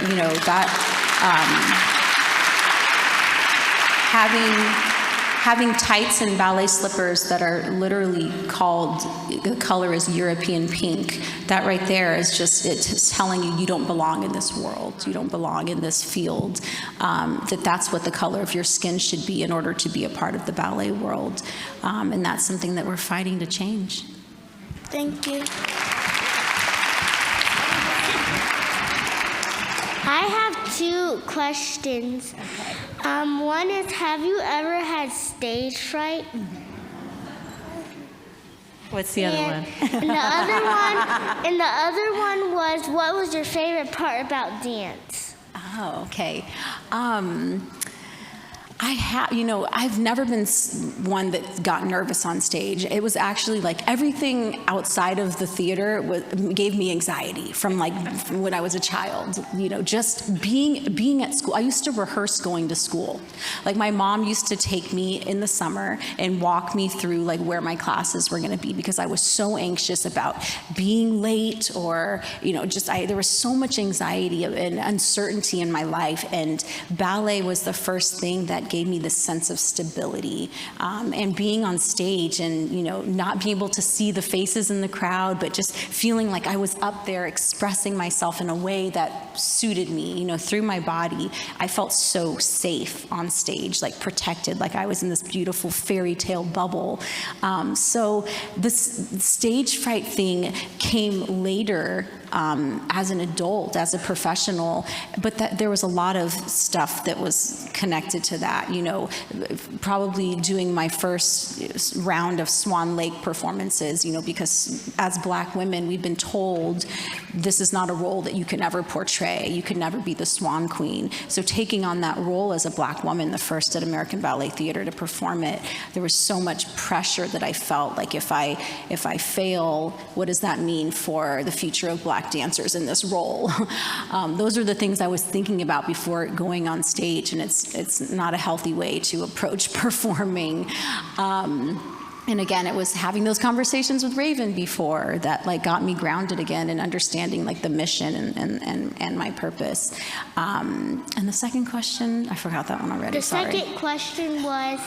having tights and ballet slippers that are literally called, the color is European pink, that right there is it's telling you don't belong in this world, you don't belong in this field, that's what the color of your skin should be in order to be a part of the ballet world, and that's something that we're fighting to change. Thank you. I have 2 questions. One is, have you ever had stage fright? What's the other one? And the other one was, what was your favorite part about dance? Oh, okay. I've never been one that got nervous on stage. It was actually like everything outside of the theater gave me anxiety from when I was a child. Just being at school. I used to rehearse going to school. Like my mom used to take me in the summer and walk me through like where my classes were going to be because I was so anxious about being late or there was so much anxiety and uncertainty in my life, and ballet was the first thing that gave me this sense of stability, and being on stage and not being able to see the faces in the crowd, but just feeling like I was up there expressing myself in a way that suited me, through my body. I felt so safe on stage, like protected, like I was in this beautiful fairy tale bubble. So this stage fright thing came later as an adult, as a professional, but there was a lot of stuff that was connected to that. Probably doing my first round of Swan Lake performances, because as Black women, we've been told this is not a role that you can ever portray. You can never be the Swan Queen. So taking on that role as a Black woman, the first at American Ballet Theatre to perform it, there was so much pressure that I felt like if I fail, what does that mean for the future of Black dancers in this role? Those are the things I was thinking about before going on stage, and it's not a healthy way to approach performing. And again, it was having those conversations with Raven before that got me grounded again and understanding the mission and my purpose. And the second question, I forgot that one already. The second question was,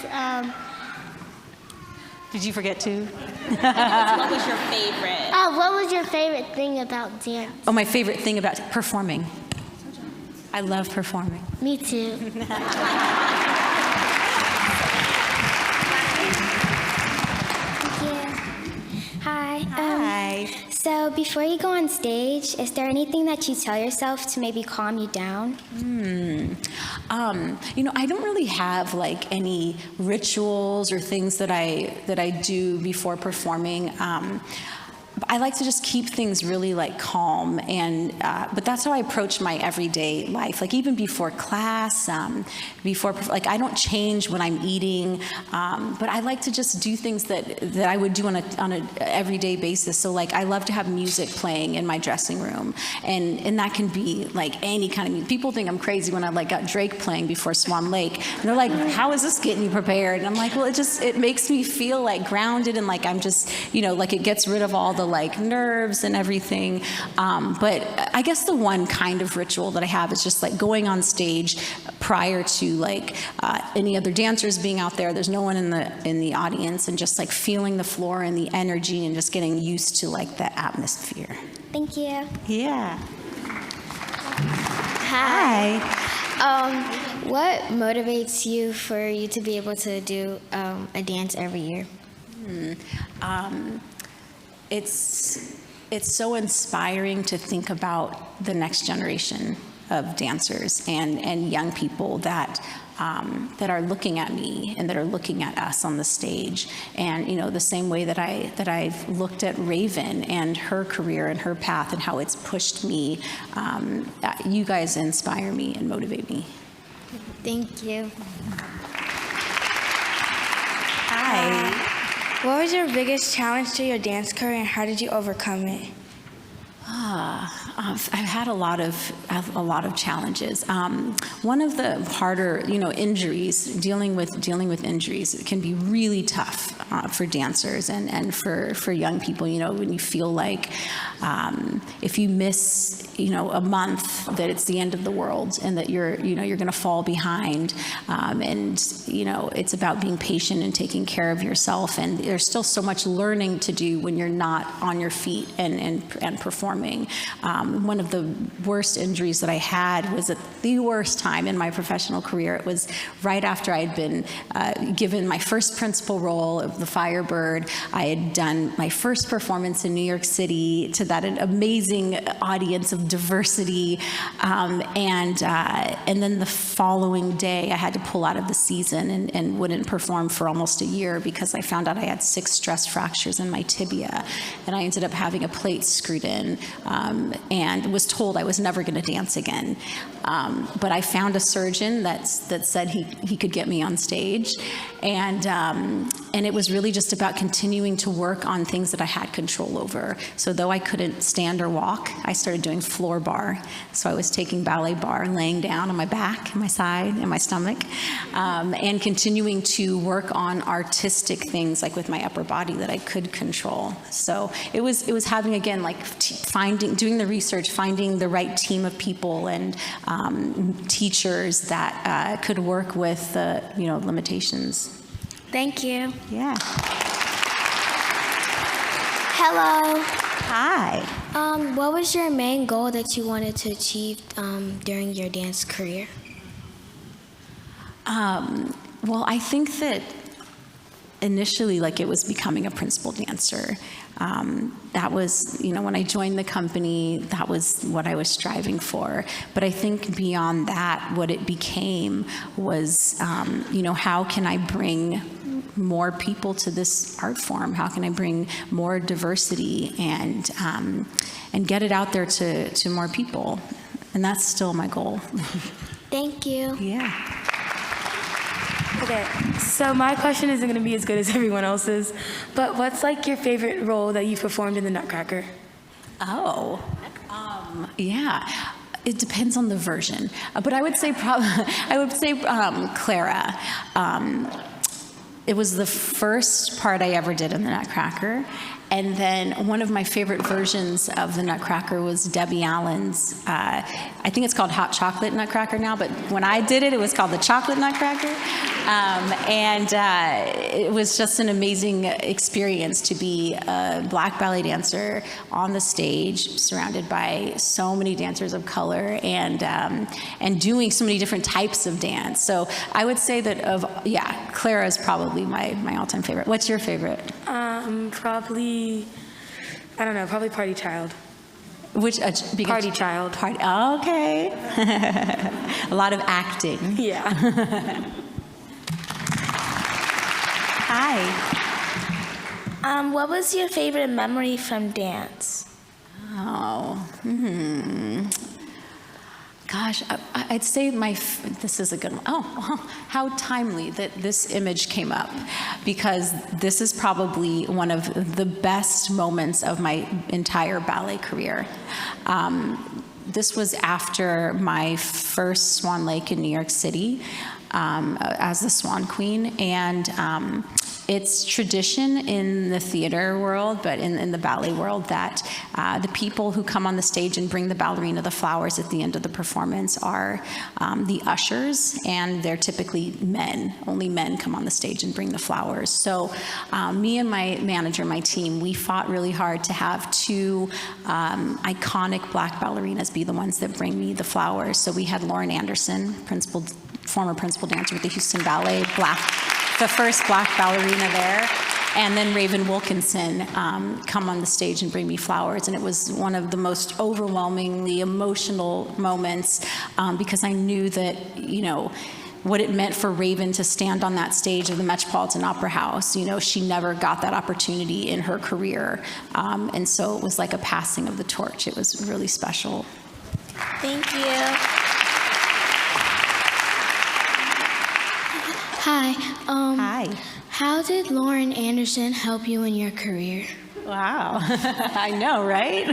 did you forget to? What was your favorite? what was your favorite thing about dance? Oh, my favorite thing about performing. I love performing. Me too. Hi. Hi. So before you go on stage, is there anything that you tell yourself to maybe calm you down? I don't really have any rituals or things that I do before performing. I like to just keep things really calm, and but that's how I approach my everyday life. Even before class, I don't change when I'm eating, but I like to just do things that I would do on a everyday basis. So I love to have music playing in my dressing room, and that can be any kind of music. People think I'm crazy when I got Drake playing before Swan Lake, and they're like, "How is this getting you prepared?" And I'm like, "Well, it makes me feel grounded and I'm just it gets rid of all the nerves and everything." But I guess the one kind of ritual that I have is just going on stage prior to any other dancers being out there. There's no one in the audience, and just feeling the floor and the energy and just getting used to the atmosphere. Thank you. Yeah. Hi. What motivates you for you to be able to do a dance every year? It's so inspiring to think about the next generation of dancers and young people that are looking at me and that are looking at us on the stage. And the same way that I've looked at Raven and her career and her path and how it's pushed me, you guys inspire me and motivate me. Thank you. Hi. What was your biggest challenge to your dance career, and how did you overcome it? I've had a lot of challenges. One of the harder, injuries, dealing with injuries, it can be really tough for dancers and for young people. When you feel if you miss, a month, that it's the end of the world and that you're going to fall behind. And it's about being patient and taking care of yourself. And there's still so much learning to do when you're not on your feet and performing. One of the worst injuries that I had was at the worst time in my professional career. It was right after I'd been given my first principal role of the Firebird. I had done my first performance in New York City to that amazing audience of diversity, and then the following day I had to pull out of the season and wouldn't perform for almost a year because I found out I had 6 stress fractures in my tibia, and I ended up having a plate screwed in. and was told I was never going to dance again. But I found a surgeon that said he could get me on stage, and it was really just about continuing to work on things that I had control over. So though I couldn't stand or walk, I started doing floor bar. So I was taking ballet bar, laying down on my back, and my side, and my stomach, and continuing to work on artistic things like with my upper body that I could control. So it was having, again, like doing the research, finding the right team of people and teachers that could work with the limitations. Thank you. Yeah. Hello. Hi. What was your main goal that you wanted to achieve during your dance career? Well, I think that initially, it was becoming a principal dancer. That was, when I joined the company, that was what I was striving for. But I think beyond that, what it became was, how can I bring more people to this art form? How can I bring more diversity and get it out there to more people? And that's still my goal. Thank you. Yeah. Okay, so my question isn't going to be as good as everyone else's, but what's your favorite role that you've performed in the Nutcracker? Oh, yeah. It depends on the version, but I would say Clara. It was the first part I ever did in the Nutcracker. And then one of my favorite versions of the Nutcracker was Debbie Allen's, I think it's called Hot Chocolate Nutcracker now, but when I did it, it was called the Chocolate Nutcracker. It was just an amazing experience to be a Black ballet dancer on the stage, surrounded by so many dancers of color and doing so many different types of dance. So I would say that Clara is probably my all-time favorite. What's your favorite? Probably Party Child. Which Party Child. Okay. A lot of acting. Yeah. Hi. What was your favorite memory from dance? Gosh, I'd say this is a good one. Oh, how timely that this image came up, because this is probably one of the best moments of my entire ballet career. This was after my first Swan Lake in New York City as the Swan Queen, and it's tradition in the theater world, but in the ballet world, that the people who come on the stage and bring the ballerina the flowers at the end of the performance are the ushers, and they're typically men. Only men come on the stage and bring the flowers. So me and my manager, my team, we fought really hard to have two iconic Black ballerinas be the ones that bring me the flowers. So we had Lauren Anderson, former principal dancer with the Houston Ballet, the first Black ballerina there, and then Raven Wilkinson come on the stage and bring me flowers. And it was one of the most overwhelmingly emotional moments because I knew that, what it meant for Raven to stand on that stage of the Metropolitan Opera House. She never got that opportunity in her career. And so it was like a passing of the torch. It was really special. Thank you. Hi. Hi. How did Lauren Anderson help you in your career? Wow. I know, right?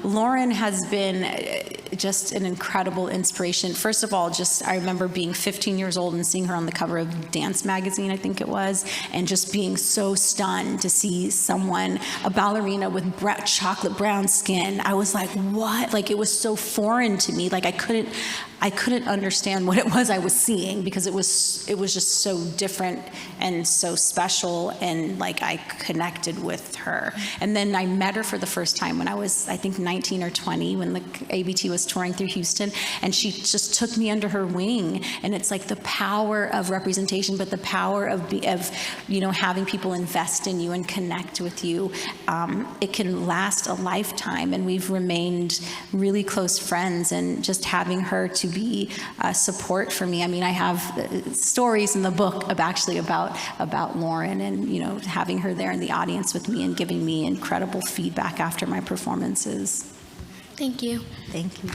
Lauren has been just an incredible inspiration. First of all, I remember being 15 years old and seeing her on the cover of Dance Magazine, I think it was, and just being so stunned to see a ballerina with chocolate brown skin. I was like, what? It was so foreign to me. I couldn't understand what it was I was seeing, because it was just so different and so special, and I connected with her. And then I met her for the first time when I was, I think, 19 or 20, when the ABT was touring through Houston, and she just took me under her wing. And it's the power of representation, but the power of having people invest in you and connect with you. It can last a lifetime, and we've remained really close friends, and just having her to be support for me. I have stories in the book about Lauren, and having her there in the audience with me and giving me incredible feedback after my performances. Thank you. Thank you.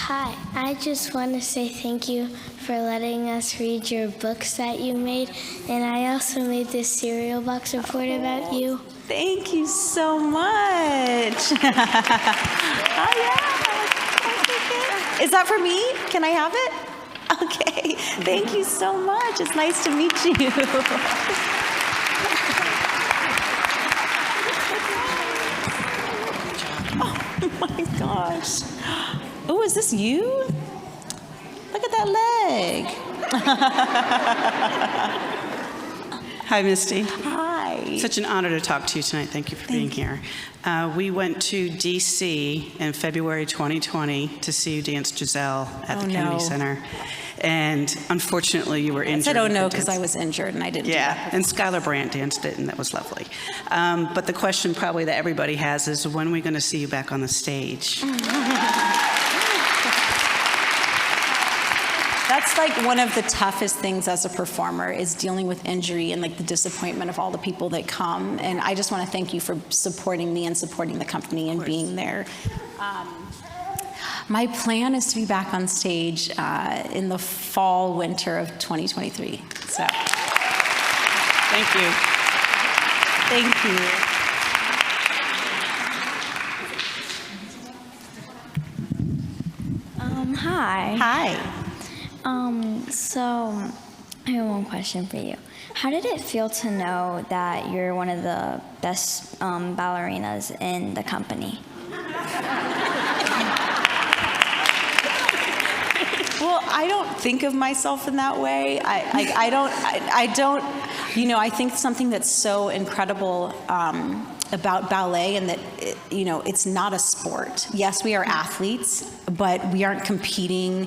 Hi, I just want to say thank you for letting us read your books that you made, and I also made this cereal box report about you. Thank you so much. Oh, yeah. Is that for me? Can I have it? Okay. Thank you so much. It's nice to meet you. Oh, my gosh. Oh, is this you? Look at that leg. Hi, Misty. Hi. Such an honor to talk to you tonight. Thank you for being here. We went to D.C. in February 2020 to see you dance Giselle at the Kennedy Center. And unfortunately, you were injured. I don't know because I was injured and I didn't do that. And Skylar Brandt danced it, and that was lovely. But the question probably that everybody has is, when are we going to see you back on the stage? That's like one of the toughest things as a performer is dealing with injury and like the disappointment of all the people that come. And I just want to thank you for supporting me and supporting the company and being there. My plan is to be back on stage in the fall, winter of 2023. So, Thank you. thank you. Hi. Hi. So I have one question for you. How did it feel to know that you're one of the best ballerinas in the company? Well, I don't think of myself in that way. I don't, you know, I think something that's so incredible about ballet and that, you know, it's not a sport. Yes, we are athletes, but we aren't competing.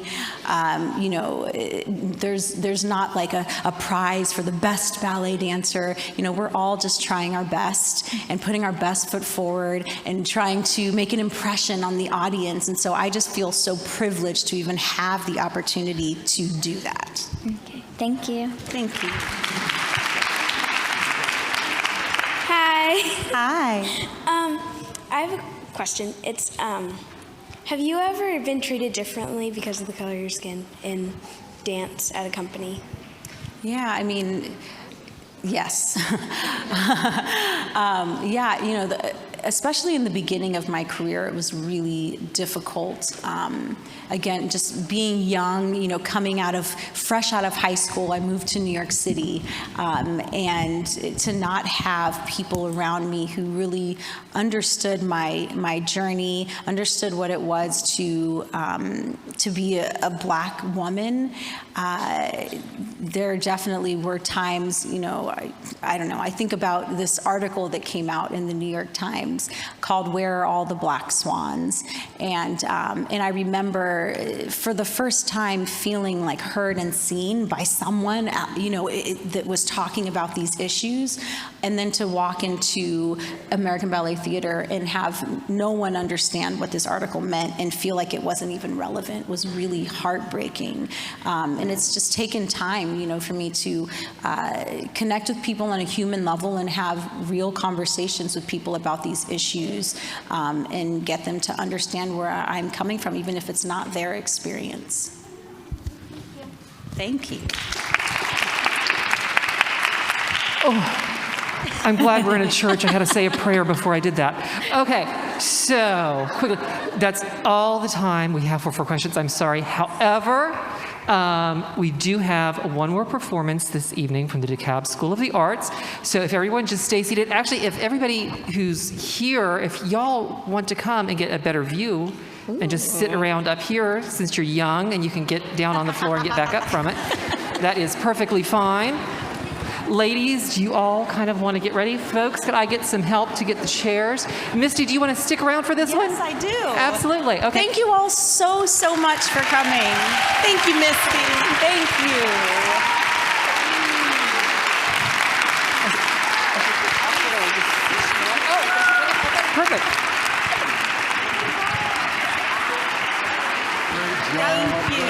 You know, there's not like a prize for the best ballet dancer. You know, we're all just trying our best and putting our best foot forward and trying to make an impression on the audience. And so I just feel so privileged to even have the opportunity to do that. Okay. Thank you. Thank you. Hi. Hi. I have a question. It's have you ever been treated differently because of the color of your skin in dance at a company? Yeah, I mean, yes. Yeah, you know, especially in the beginning of my career, it was really difficult. Again, just being young, you know, fresh out of high school, I moved to New York City, and to not have people around me who really understood my journey, understood what it was to be a Black woman. There definitely were times, you know, I don't know, I think about this article that came out in the New York Times called "Where Are All the Black Swans?" And I remember for the first time feeling like heard and seen by someone, you know, that was talking about these issues, and then to walk into American Ballet Theatre and have no one understand what this article meant and feel like it wasn't even relevant was really heartbreaking. And it's just taken time, you know, for me to connect with people on a human level and have real conversations with people about these issues, and get them to understand where I'm coming from, even if it's not their experience. Thank you. Oh, I'm glad we're in a church. I had to say a prayer before I did that. Okay, so quickly, that's all the time we have for questions. I'm sorry. However, we do have one more performance this evening from the Decatur School of the Arts. So if everyone just stay seated. Actually, if everybody who's here, if y'all want to come and get a better view and just sit around up here, since you're young and you can get down on the floor and get back up from it, that is perfectly fine. Ladies, do you all kind of want to get ready? Folks, could I get some help to get the chairs? Misty, do you want to stick around for this one? Yes, I do. Absolutely. Okay. Thank you all so much for coming. Thank you, Misty. Thank you. Perfect. Thank you.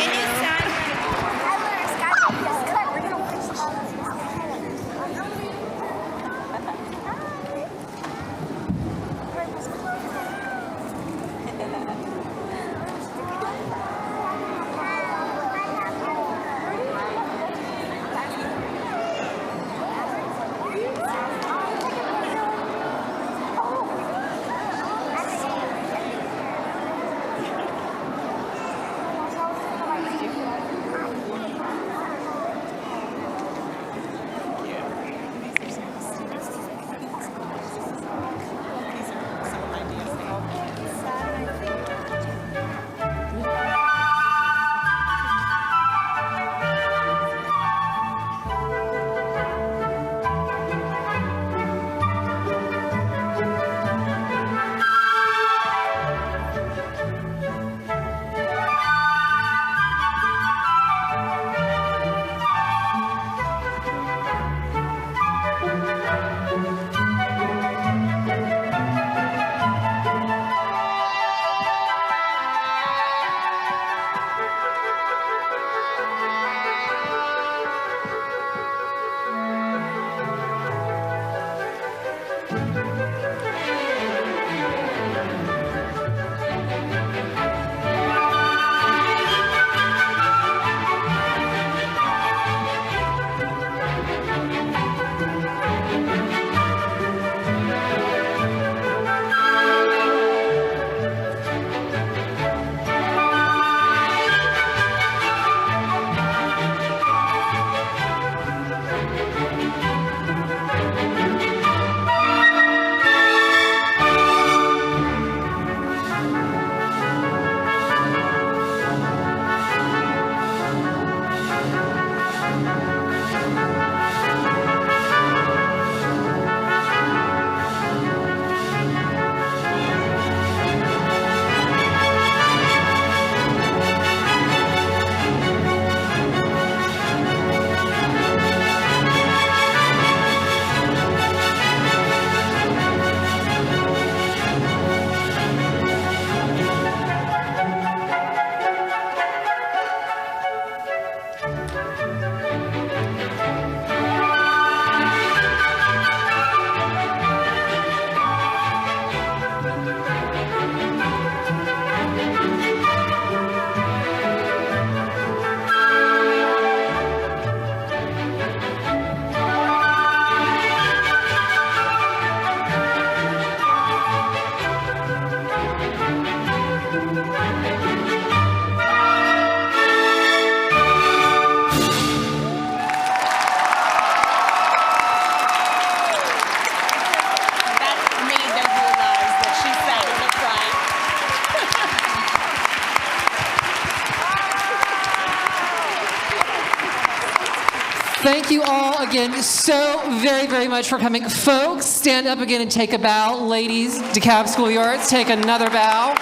Thank you all again so very, very much for coming. Folks, stand up again and take a bow. Ladies, DeKalb School of the Arts, take another bow.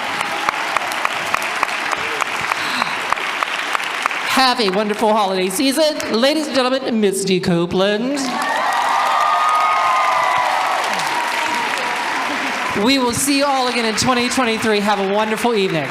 Have a wonderful holiday season. Ladies and gentlemen, Misty Copeland. We will see you all again in 2023. Have a wonderful evening.